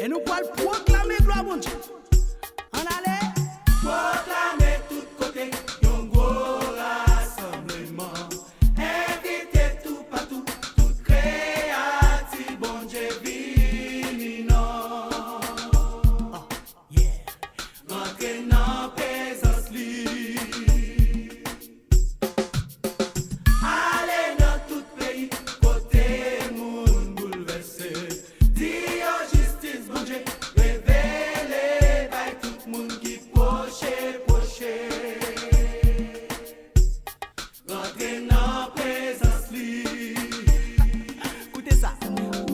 Et nous pouvons proclamer gloire mon Dieu. En allez. Proclamer tout côté, un gros rassemblement. Inviter tout partout, tout créatif, bon Dieu vini non. Oh, yeah. Rentrer dans présence li. Aller dans tout pays, côté monde bouleversé. Dire justice, bon Dieu, révéler by tout monde qui poche. Rentrer dans présence li. Écoutez ça.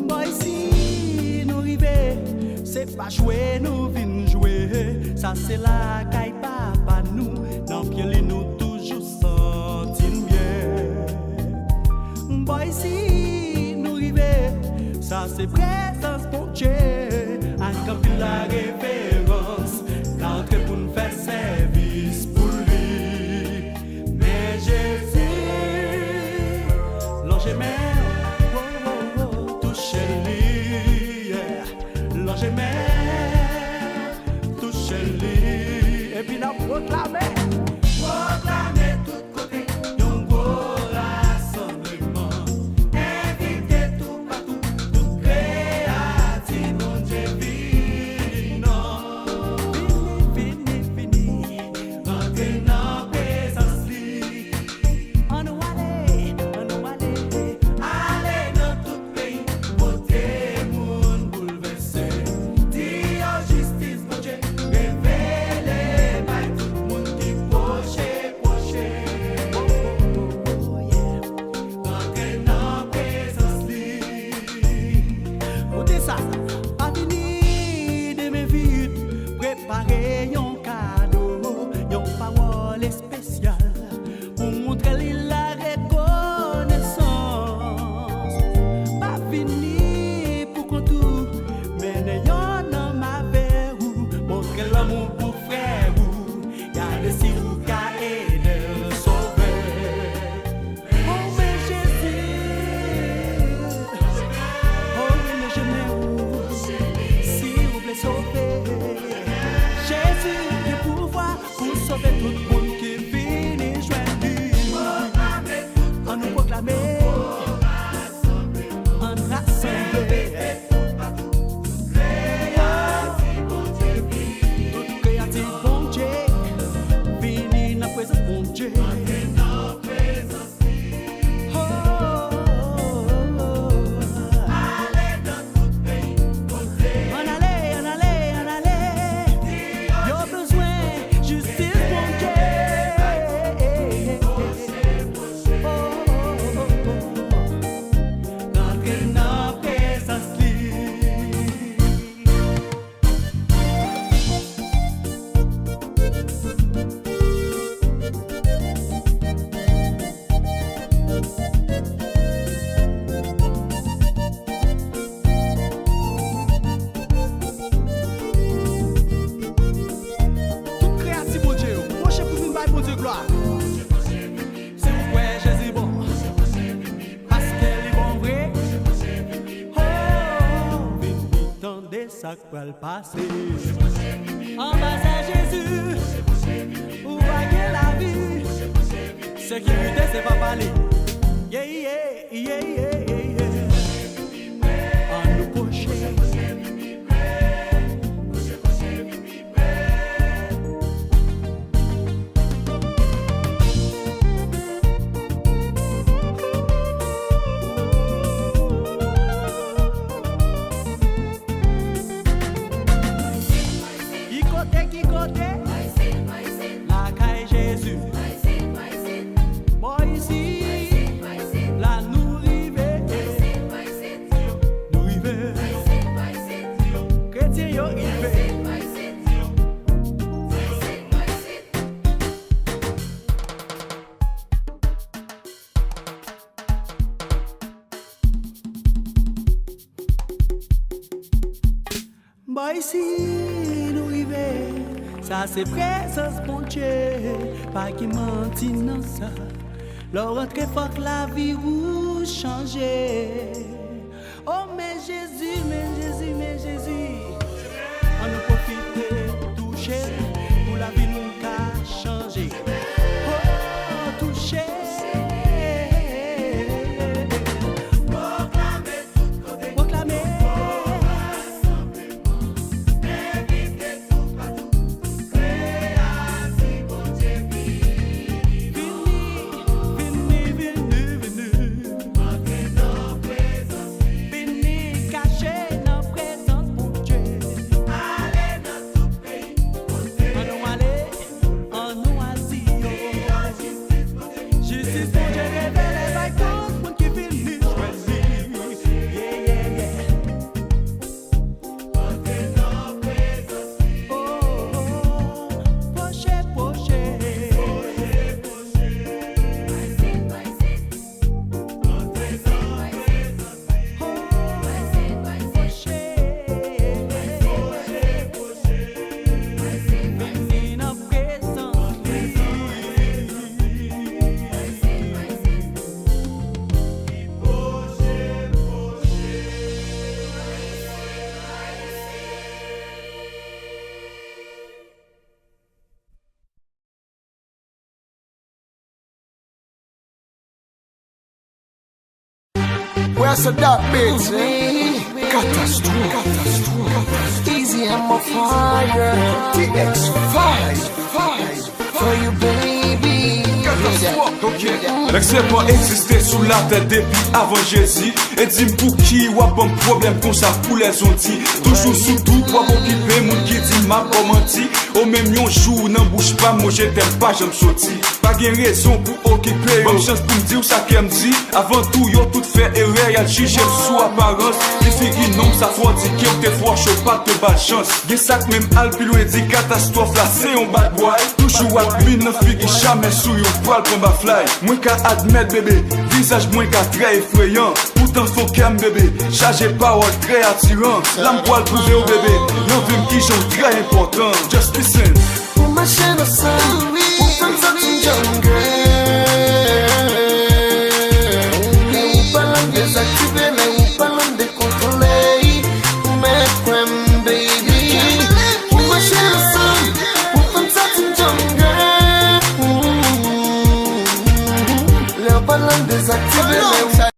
Boy, si nous arrivons, c'est pas jouer, nous venons jouer. Ça, c'est la caille papa nous. Dans pied, nous toujours sentir bien. Boy, si nous arrivons, ça, c'est présence pour Dieu. Encore plus la révérence. L'entrée pour nous faire service pour lui. Mais Jésus, l'ange aimait, touchez-lui, yeah. L'ange aimait, touchez-lui. Et puis la proclamer. Proclamer tout côté, un gros rassemblement. Inviter tout partout, tout créatif, bon Dieu vini non. Fini. Rentrer dans présence li. On nous aller. Aller dans tout pays, côté monde bouleversé. Dire justice, bon Dieu, révéler by tout monde qui poche. Rentrer dans présence li. Écoutez ça, pas fini de mes vides, préparer un cadeau, une parole spéciale pour montrer la reconnaissance. Pas fini pour qu'on tout, mais n'ayons dans ma verrou, montrer l'amour pour frère ou, garder si vous et de sauver. Oh mais Jésus, oh oui mais je m'aime, si vous voulez sauver. Jésus, le pouvoir pour sauver tout le monde qui vient joindre lui. On nous proclamer, on rassembler. Tout créatif, bon Dieu, vini dans la présence, bon Dieu. Oh, on allait. Y'a besoin justice, bon Dieu. Rentrer dans présence li. Tout créatif, bon Dieu, proche pour nous, bon Dieu, gloire. C'est pourquoi Jésus bon, parce qu'elle est bon vrai. Oh, vini tendez ça quoi le passé. En bas à Jésus, où va gagner la vie. Sécurité, c'est pas parler. Yeah. En nous coucher. Qui côté? La caille Jésus. Boy ici, la nous rive. Nous rive. Chrétien yo rive. Boy ici, nous rive. Ça c'est présence bon Dieu, pas qui menti dans ça. Leur rentrée faut que la vie vous change. Oh mais Jésus, Where's the dark bits? Catastrophe. Easy, I'm a fire. TX5 For you, baby. L'excès pas existé sous la tête depuis avant Jésus. Et dis pour qui ou un problème comme ça pour les ontis. Toujours sous tout pour occuper mon qui dit m'a pas menti. Au même yon jour n'en bouge pas moi je t'aime pas j'aime sorti. Pas gain raison pour occuper. Bonne chance pour me dire ça qu'elle me dit. Avant tout yo tout fait erreur y'a jugé sous apparence. Les filles non ça faut dire qu'il te faut chaud pas te bad chance. Gen sac même al plus loin dit catastrophe là c'est un bad boy. Toujours à mine non fille jamais sous yon poil pour ma fly. Moins qu'à admettre bébé, visage moins qu'à très effrayant. Pourtant faut qu'aime bébé, chargé parole très attirant. L'âme poil prouvé au bébé, non vim qui j'en très important. Just listen. Pour ma chaîne au sein, pour faire ça tu jungle. Mais où pas la des actifs.